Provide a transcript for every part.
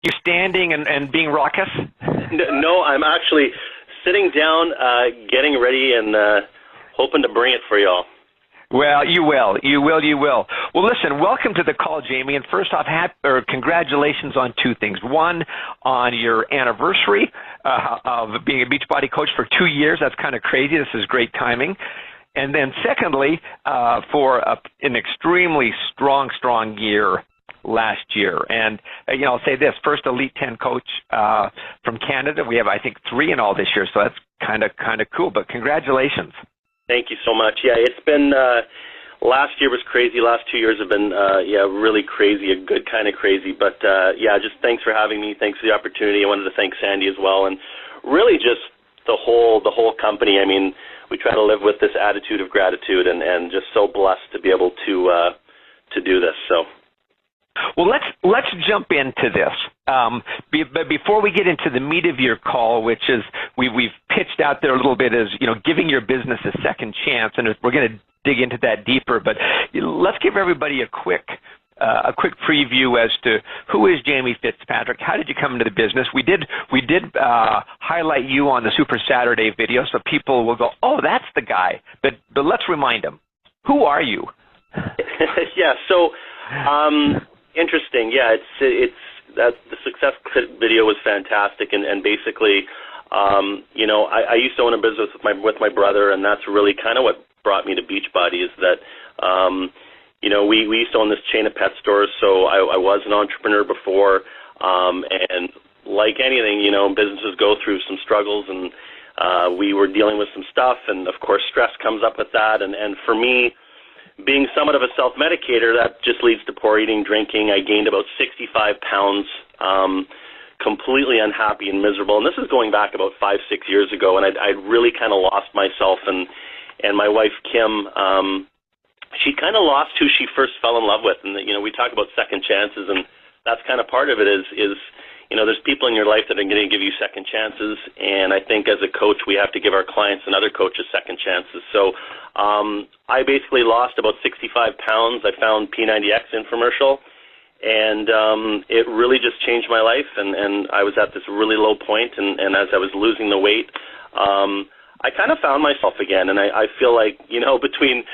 You standing and being raucous? No, I'm actually sitting down, getting ready, and hoping to bring it for y'all. Well, you will. Well, listen, welcome to the call, Jamie. And first off, congratulations on two things. One, on your anniversary of being a Beachbody coach for 2 years. That's kind of crazy. This is great timing. And then secondly, for an extremely strong year last year. And, I'll say this, first Elite 10 coach from Canada. We have, I think, 3 in all this year, so that's kind of cool. But congratulations. Thank you so much. Yeah, it's been, last year was crazy. Last 2 years have been, really crazy, a good kind of crazy. But, just thanks for having me. Thanks for the opportunity. I wanted to thank Sandy as well. And really just the whole company. I mean, we try to live with this attitude of gratitude and just so blessed to be able to do this. So. Well, let's jump into this. But before we get into the meat of your call, which is we've pitched out there a little bit as giving your business a second chance, and we're going to dig into that deeper. But let's give everybody a quick preview as to who is Jamie Fitzpatrick. How did you come into the business? We did highlight you on the Super Saturday video, so people will go, oh, that's the guy. But let's remind them, who are you? Yeah. So. Interesting. Yeah, it's that the success video was fantastic, and basically, I used to own a business with my brother, and that's really kind of what brought me to Beachbody. Is that we used to own this chain of pet stores, so I was an entrepreneur before, and like anything, businesses go through some struggles, and we were dealing with some stuff, and of course, stress comes up with that, and for me, being somewhat of a self-medicator, that just leads to poor eating, drinking. I gained about 65 pounds, completely unhappy and miserable. And this is going back about 5-6 years ago, and I'd really kind of lost myself. And my wife, Kim, she kind of lost who she first fell in love with. And, we talk about second chances, and that's kind of part of it is there's people in your life that are going to give you second chances, and I think as a coach, we have to give our clients and other coaches second chances. So I basically lost about 65 pounds. I found P90X infomercial, and it really just changed my life, and I was at this really low point, and as I was losing the weight, I kind of found myself again, and I feel like, between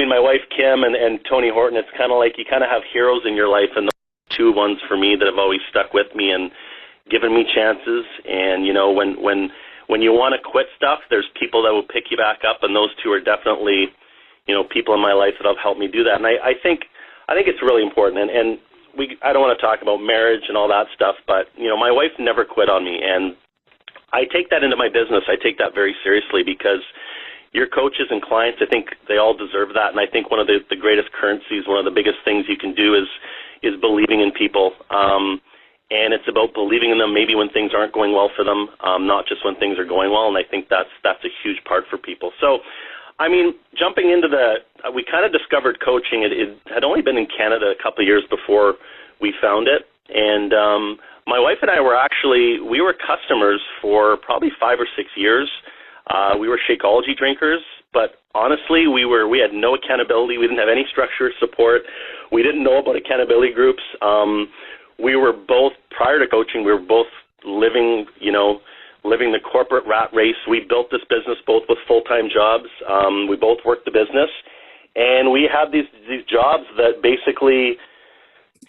my wife, Kim, and Tony Horton, it's kind of like you kind of have heroes in your life, and the two ones for me that have always stuck with me and given me chances. And when you want to quit stuff, there's people that will pick you back up, and those two are definitely people in my life that have helped me do that. And I think it's really important. And I don't want to talk about marriage and all that stuff, but my wife never quit on me, and I take that into my business. I take that very seriously because your coaches and clients, I think they all deserve that. And I think one of the greatest currencies, one of the biggest things you can do is believing in people, and it's about believing in them maybe when things aren't going well for them, not just when things are going well, and I think that's a huge part for people. So, I mean, jumping into we kind of discovered coaching. It had only been in Canada a couple of years before we found it, and my wife and I we were customers for probably 5 or 6 years. We were Shakeology drinkers, but honestly, we had no accountability. We didn't have any structure or support. We didn't know about accountability groups. We were both, prior to coaching, we were both living the corporate rat race. We built this business both with full-time jobs. We both worked the business, and we had these jobs that basically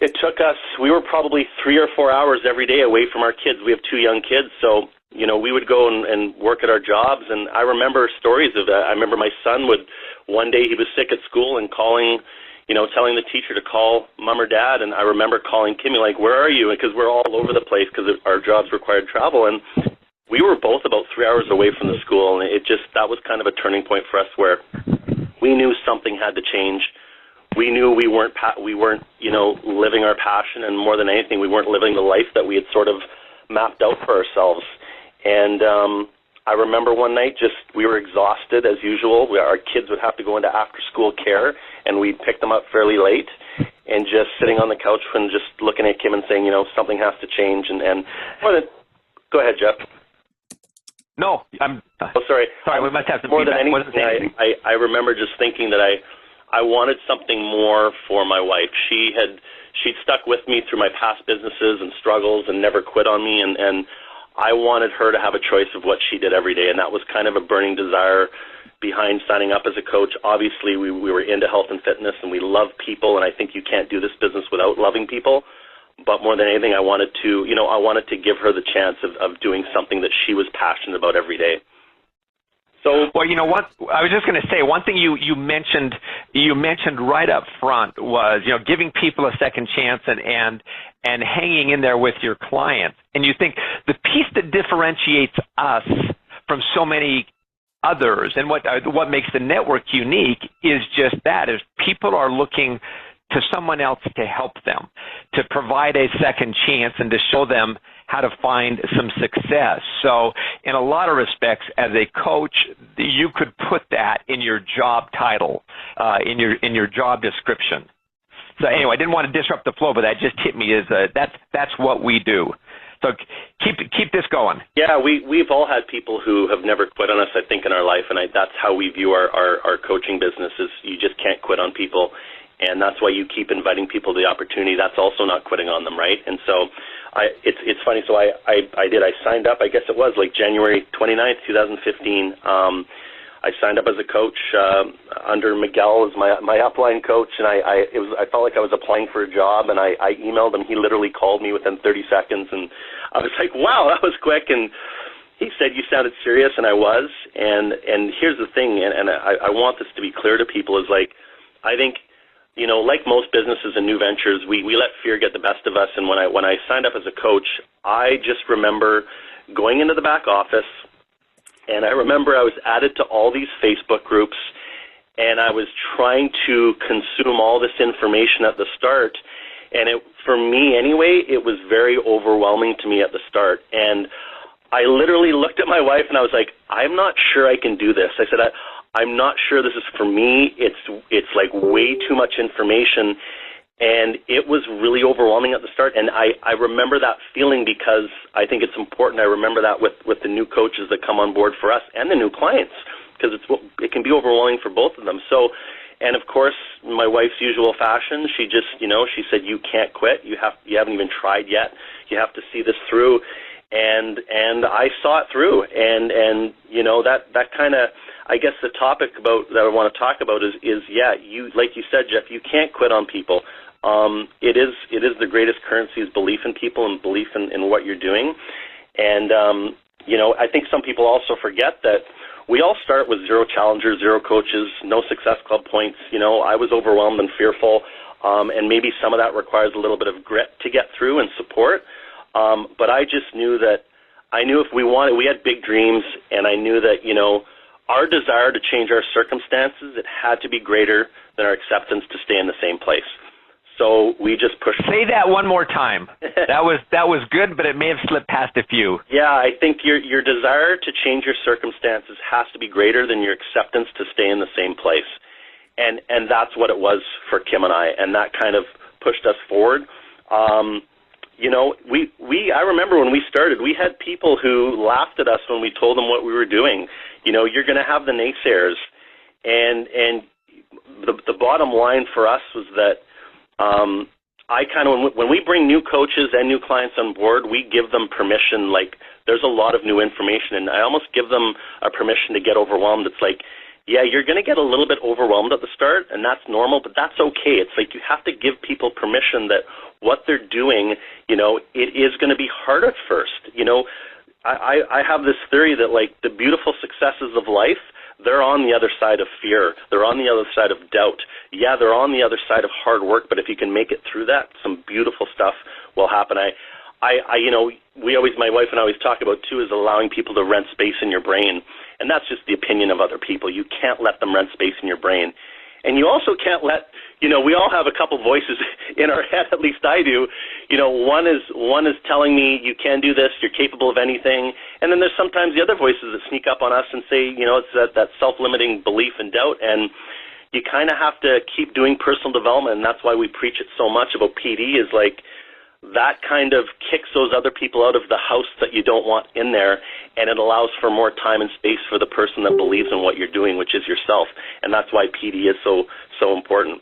it took us, we were probably 3 or 4 hours every day away from our kids. We have 2 young kids, so we would go and work at our jobs, and I remember stories of that. I remember my son one day he was sick at school and calling, telling the teacher to call mom or dad, and I remember calling Kimmy, like, where are you? Because we're all over the place because our jobs required travel, and we were both about 3 hours away from the school, and that was kind of a turning point for us where we knew something had to change. We knew we weren't living our passion, and more than anything, we weren't living the life that we had sort of mapped out for ourselves. And I remember one night we were exhausted as usual. Our kids would have to go into after-school care, and we'd pick them up fairly late, and just sitting on the couch and just looking at Kim and saying, something has to change. And go ahead, Jeff. No, sorry. Sorry, we must have some more feedback. Than anything, I remember just thinking that I wanted something more for my wife. She she'd stuck with me through my past businesses and struggles and never quit on me, and I wanted her to have a choice of what she did every day, and that was kind of a burning desire behind signing up as a coach. Obviously, we were into health and fitness, and we love people, and I think you can't do this business without loving people. But more than anything, I wanted to give her the chance of doing something that she was passionate about every day. So, well, you know what? I was just going to say, one thing you mentioned right up front was, giving people a second chance and hanging in there with your clients. And you think the piece that differentiates us from so many others and what makes the network unique is just that, is people are looking to someone else to help them, to provide a second chance and to show them how to find some success. So in a lot of respects, as a coach, you could put that in your job title, in your job description. So anyway, I didn't want to disrupt the flow, but that just hit me as that's what we do. So keep this going. Yeah, we've all had people who have never quit on us, I think, in our life, and that's how we view our coaching business, is you just can't quit on people. And that's why you keep inviting people to the opportunity. That's also not quitting on them, right? And so it's funny. So I signed up, I guess it was like January 29th, 2015. I signed up as a coach under Miguel as my upline coach, and I felt like I was applying for a job, and I emailed him. He literally called me within 30 seconds, and I was like, wow, that was quick. And he said, you sounded serious, and I was. And here's the thing, and I want this to be clear to people, is like, I think, like most businesses and new ventures, we let fear get the best of us. And when I signed up as a coach, I just remember going into the back office, and I remember I was added to all these Facebook groups, and I was trying to consume all this information at the start. And for me anyway, it was very overwhelming to me at the start. And I literally looked at my wife, and I was like, I'm not sure I can do this. I said, I'm not sure this is for me. It's like way too much information, and it was really overwhelming at the start. And I remember that feeling, because I think it's important. I remember that with the new coaches that come on board for us and the new clients, because it can be overwhelming for both of them. So, and of course, my wife's usual fashion, she just, she said, you can't quit. You haven't even tried yet. You have to see this through. And I saw it through, and that kind of, I guess the topic that I want to talk about is you, like you said, Jeff, you can't quit on people. It is the greatest currency, is belief in people and belief in what you're doing. And I think some people also forget that we all start with 0 challengers, 0 coaches, no Success Club points. I was overwhelmed and fearful, and maybe some of that requires a little bit of grit to get through and support. But I just knew that if we had big dreams, and I knew that, our desire to change our circumstances, it had to be greater than our acceptance to stay in the same place. So we just pushed. Say that one more time. That was good, but it may have slipped past a few. Yeah, I think your desire to change your circumstances has to be greater than your acceptance to stay in the same place. And that's what it was for Kim and I, and that kind of pushed us forward. I remember when we started, we had people who laughed at us when we told them what we were doing. You're going to have the naysayers, and the bottom line for us was that when we bring new coaches and new clients on board, we give them permission. Like, there's a lot of new information, and I almost give them a permission to get overwhelmed. It's like, yeah, you're going to get a little bit overwhelmed at the start, and that's normal, but that's okay. It's like you have to give people permission that what they're doing, it is going to be hard at first. I have this theory that, like, the beautiful successes of life, they're on the other side of fear. They're on the other side of doubt. Yeah, they're on the other side of hard work, but if you can make it through that, some beautiful stuff will happen. My wife and I always talk about, too, is allowing people to rent space in your brain. And that's just the opinion of other people. You can't let them rent space in your brain. And you also can't let, we all have a couple voices in our head, at least I do. One is telling me you can do this, you're capable of anything. And then there's sometimes the other voices that sneak up on us and say, it's that self-limiting belief and doubt. And you kind of have to keep doing personal development. And that's why we preach it so much about PD, is like, that kind of kicks those other people out of the house that you don't want in there, and it allows for more time and space for the person that believes in what you're doing, which is yourself. And that's why PD is so important.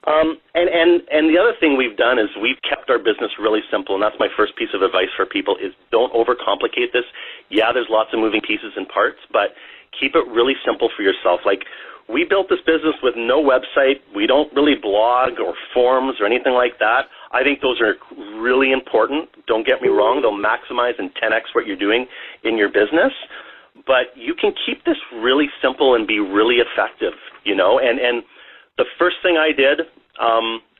And the other thing we've done is we've kept our business really simple, and that's my first piece of advice for people is don't overcomplicate this. Yeah, there's lots of moving pieces and parts, but keep it really simple for yourself. Like, we built this business with no website. We don't really blog or forums or anything like that. I think those are really important. Don't get me wrong. They'll maximize and 10x what you're doing in your business. But you can keep this really simple and be really effective, you know. And the first thing I did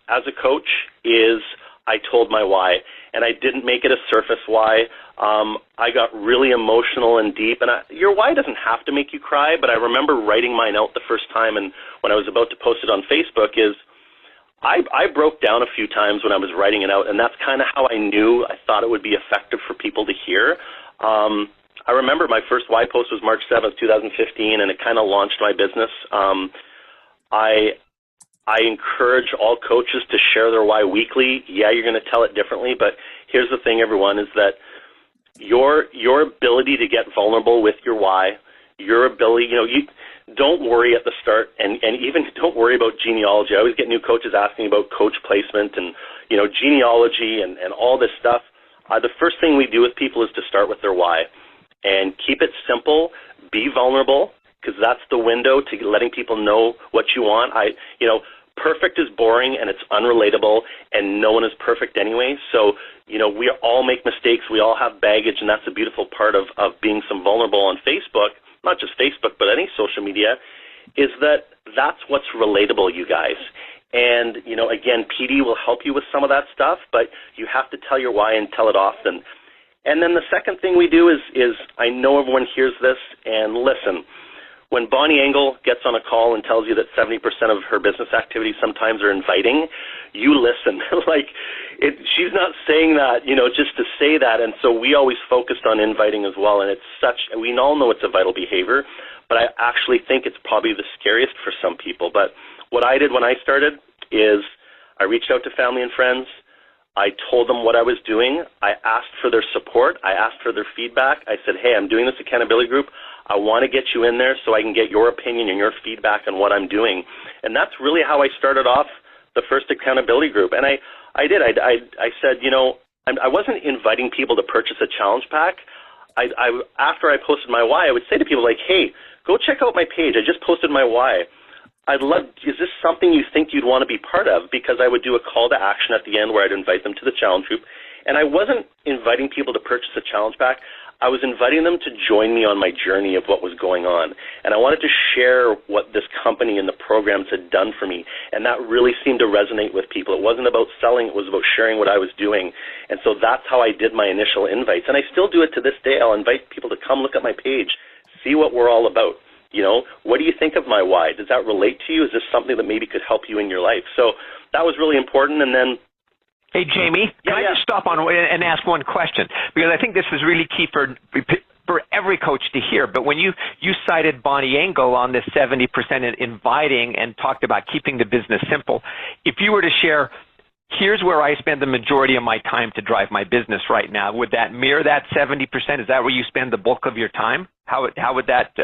as a coach is I told my why, and I didn't make it a surface why. I got really emotional and deep, and your why doesn't have to make you cry, but I remember writing mine out the first time, and when I was about to post it on Facebook is I broke down a few times when I was writing it out, and that's kind of how I knew I thought it would be effective for people to hear. I remember my first why post was March 7th, 2015, and it kind of launched my business. I encourage all coaches to share their why weekly. Yeah, you're going to tell it differently, but here's the thing, everyone, is that your ability to get vulnerable with your why, your ability, you know, you don't worry at the start, and even don't worry about genealogy. I always get new coaches asking about coach placement and, you know, genealogy and all this stuff. The first thing we do with people is to start with their why and keep it simple, be vulnerable, because that's the window to letting people know what you want. You know, perfect is boring and it's unrelatable, and no one is perfect anyway. So, you know, we all make mistakes. We all have baggage, and that's a beautiful part of being some vulnerable on Facebook, not just Facebook, but any social media, is that that's what's relatable, you guys. And, you know, again, PD will help you with some of that stuff, but you have to tell your why and tell it often. And then the second thing we do is I know everyone hears this, and listen, when Bonnie Engel gets on a call and tells you that 70% of her business activities sometimes are inviting, you listen. She's not saying that, you know, just to say that. And so we always focused on inviting as well. And we all know it's a vital behavior, but I actually think it's probably the scariest for some people. But what I did when I started is I reached out to family and friends. I told them what I was doing. I asked for their support. I asked for their feedback. I said, hey, I'm doing this accountability group. I want to get you in there so I can get your opinion and your feedback on what I'm doing. And that's really how I started off the first accountability group. And I said, you know, I wasn't inviting people to purchase a challenge pack. After I posted my why, I would say to people like, hey, go check out my page. I just posted my why. Is this something you think you'd want to be part of? Because I would do a call to action at the end where I'd invite them to the challenge group. And I wasn't inviting people to purchase a challenge pack. I was inviting them to join me on my journey of what was going on. And I wanted to share what this company and the programs had done for me. And that really seemed to resonate with people. It wasn't about selling. It was about sharing what I was doing. And so that's how I did my initial invites. And I still do it to this day. I'll invite people to come look at my page, see what we're all about. You know, what do you think of my why? Does that relate to you? Is this something that maybe could help you in your life? So that was really important. And then, hey, Jamie, can I just stop on and ask one question? Because I think this is really key for every coach to hear. But when you cited Bonnie Engel on this 70% inviting and talked about keeping the business simple, if you were to share, here's where I spend the majority of my time to drive my business right now, would that mirror that 70%? Is that where you spend the bulk of your time? How would that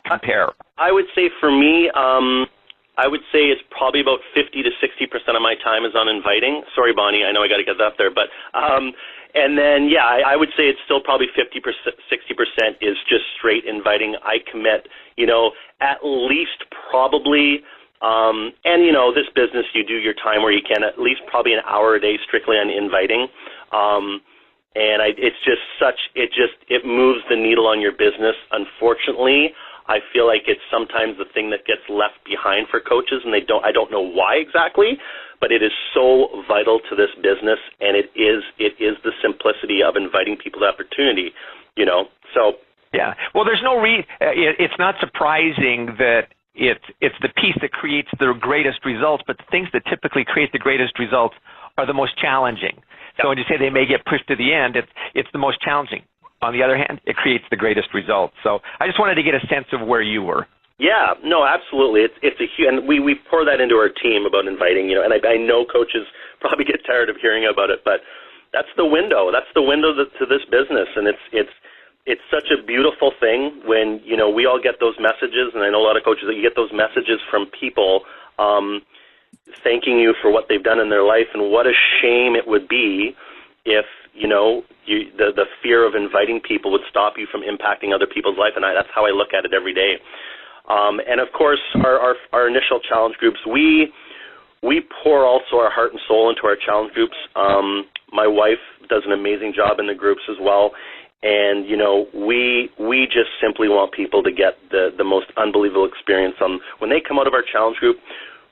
compare? I would say for me, I would say it's probably about 50 to 60% of my time is on inviting. Sorry, Bonnie, I know I got to get that there. But, and then, yeah, I would say it's still probably 50%, 60% is just straight inviting. I commit, you know, at least probably, and, you know, this business, you do your time where you can, at least probably an hour a day strictly on inviting. And it moves the needle on your business. Unfortunately, I feel like it's sometimes the thing that gets left behind for coaches, and I don't know why exactly, but it is so vital to this business, and it is the simplicity of inviting people to opportunity, you know. So yeah, well, there's no it's not surprising that it's the piece that creates the greatest results, but the things that typically create the greatest results are the most challenging. So when you say they may get pushed to the end, it's the most challenging. On the other hand, it creates the greatest results. So I just wanted to get a sense of where you were. Yeah, no, absolutely. It's a huge, and we pour that into our team about inviting, you know, and I know coaches probably get tired of hearing about it, but that's the window. That's the window to this business, and it's such a beautiful thing when, you know, we all get those messages, and I know a lot of coaches that you get those messages from people, thanking you for what they've done in their life, and what a shame it would be if, the fear of inviting people would stop you from impacting other people's life, and that's how I look at it every day. And of course, our initial challenge groups, we pour also our heart and soul into our challenge groups. My wife does an amazing job in the groups as well, and we just simply want people to get the most unbelievable experience. When they come out of our challenge group,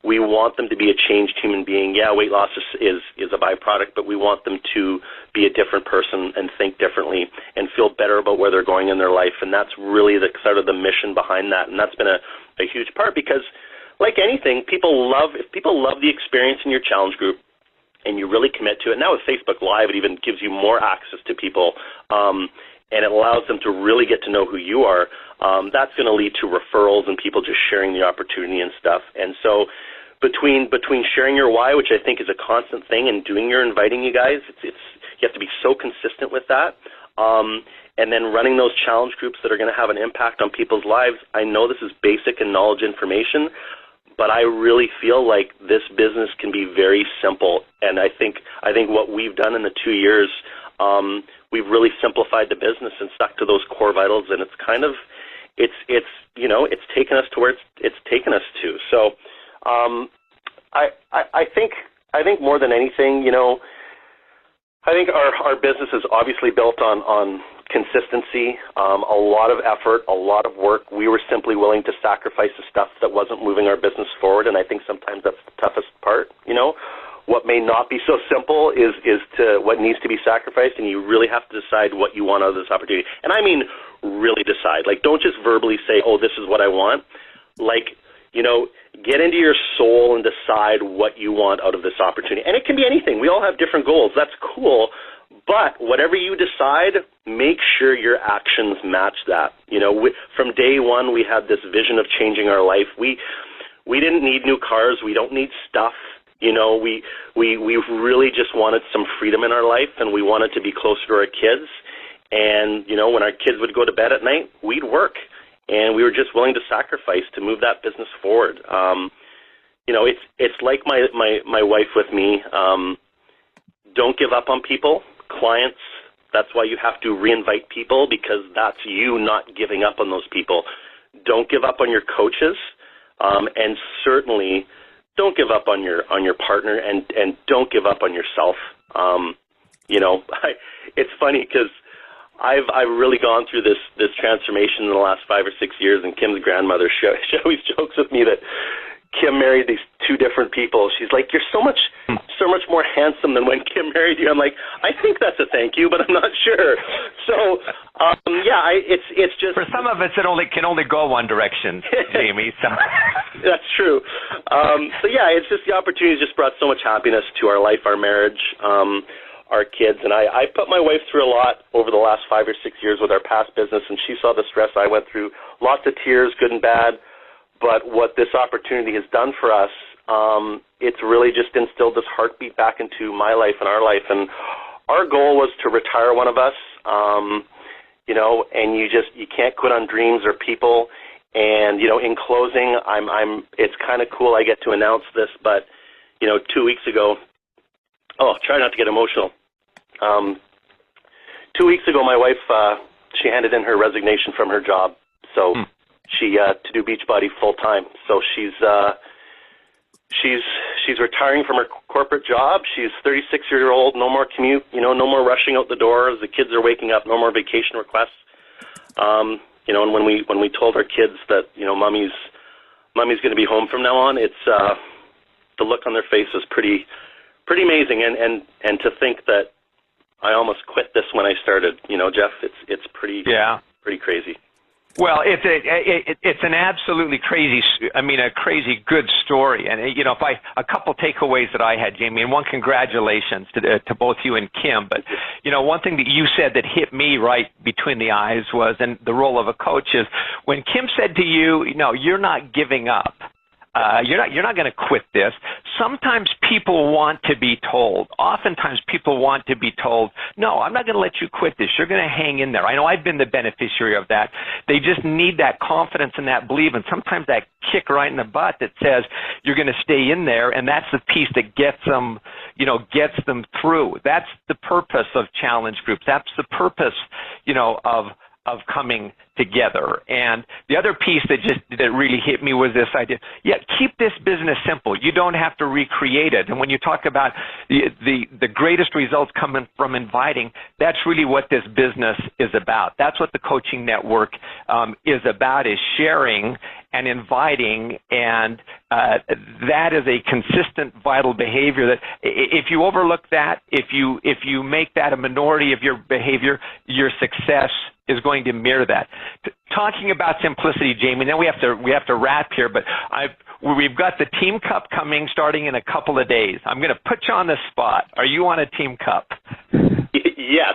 we want them to be a changed human being. Yeah, weight loss is a byproduct, but we want them to be a different person and think differently and feel better about where they're going in their life. And that's really the sort of the mission behind that. And that's been a huge part, because like anything, if people love the experience in your challenge group and you really commit to it. Now with Facebook Live, it even gives you more access to people, and it allows them to really get to know who you are. That's going to lead to referrals and people just sharing the opportunity and stuff. And so between sharing your why, which I think is a constant thing, and doing your inviting, you guys, you have to be so consistent with that. And then running those challenge groups that are going to have an impact on people's lives. I know this is basic and knowledge information, but I really feel like this business can be very simple. And I think what we've done in the 2 years, we've really simplified the business and stuck to those core vitals, and it's kind of, it's taken us to where it's taken us to. So I think more than anything, I think our business is obviously built on consistency, a lot of effort, a lot of work. We were simply willing to sacrifice the stuff that wasn't moving our business forward, and I think sometimes that's the toughest part. What may not be so simple is to what needs to be sacrificed, and you really have to decide what you want out of this opportunity. And I mean really decide. Like, don't just verbally say, oh, this is what I want. Like, get into your soul and decide what you want out of this opportunity. And it can be anything. We all have different goals. That's cool. But whatever you decide, make sure your actions match that. From day one, we had this vision of changing our life. We didn't need new cars. We don't need stuff. We really just wanted some freedom in our life, and we wanted to be closer to our kids. And, when our kids would go to bed at night, we'd work. And we were just willing to sacrifice to move that business forward. It's like my wife with me. Don't give up on people, clients. That's why you have to reinvite people, because that's you not giving up on those people. Don't give up on your coaches, and certainly don't give up on your partner, and don't give up on yourself. It's funny because I've really gone through this transformation in the last 5 or 6 years, and Kim's grandmother, she always jokes with me that Kim married these two different people. She's like, you're so much more handsome than when Kim married you. I'm like, I think that's a thank you, but I'm not sure. So, it's just... For some of us, it can only go one direction, Jamie. So. That's true. It's just the opportunity just brought so much happiness to our life, our marriage, our kids. And I put my wife through a lot over the last 5 or 6 years with our past business, and she saw the stress I went through, lots of tears, good and bad. But what this opportunity has done for us, it's really just instilled this heartbeat back into my life and our life. And our goal was to retire one of us, and you can't quit on dreams or people. And, in closing, it's kind of cool I get to announce this, but, 2 weeks ago, try not to get emotional. 2 weeks ago, my wife, she handed in her resignation from her job. So she to do Beachbody full time. So she's retiring from her corporate job. She's 36-year-old, no more commute, no more rushing out the door as the kids are waking up, no more vacation requests. And when we told our kids that, mommy's going to be home from now on, it's the look on their face was pretty amazing. And to think that I almost quit this when I started, Jeff, it's pretty crazy. Well, it's an absolutely crazy, a crazy good story. And, a couple takeaways that I had, Jamie, and one, congratulations to both you and Kim. But, one thing that you said that hit me right between the eyes was, and the role of a coach is, when Kim said to you, you're not giving up, You're not going to quit this. Sometimes people want to be told. Oftentimes people want to be told, no, I'm not going to let you quit this. You're going to hang in there. I know I've been the beneficiary of that. They just need that confidence and that belief, and sometimes that kick right in the butt that says you're going to stay in there, and that's the piece that gets them through. That's the purpose of challenge groups. That's the purpose, of coming together. And the other piece that really hit me was this idea, keep this business simple. You don't have to recreate it. And when you talk about the greatest results coming from inviting, that's really what this business is about. That's what the coaching network is about, is sharing and inviting, and that is a consistent, vital behavior that if you overlook that, if you make that a minority of your behavior, your success is going to mirror that. Talking about simplicity, Jamie, then we have to wrap here, but we've got the Team Cup coming starting in a couple of days. I'm going to put you on the spot. Are you on a Team Cup? Yes.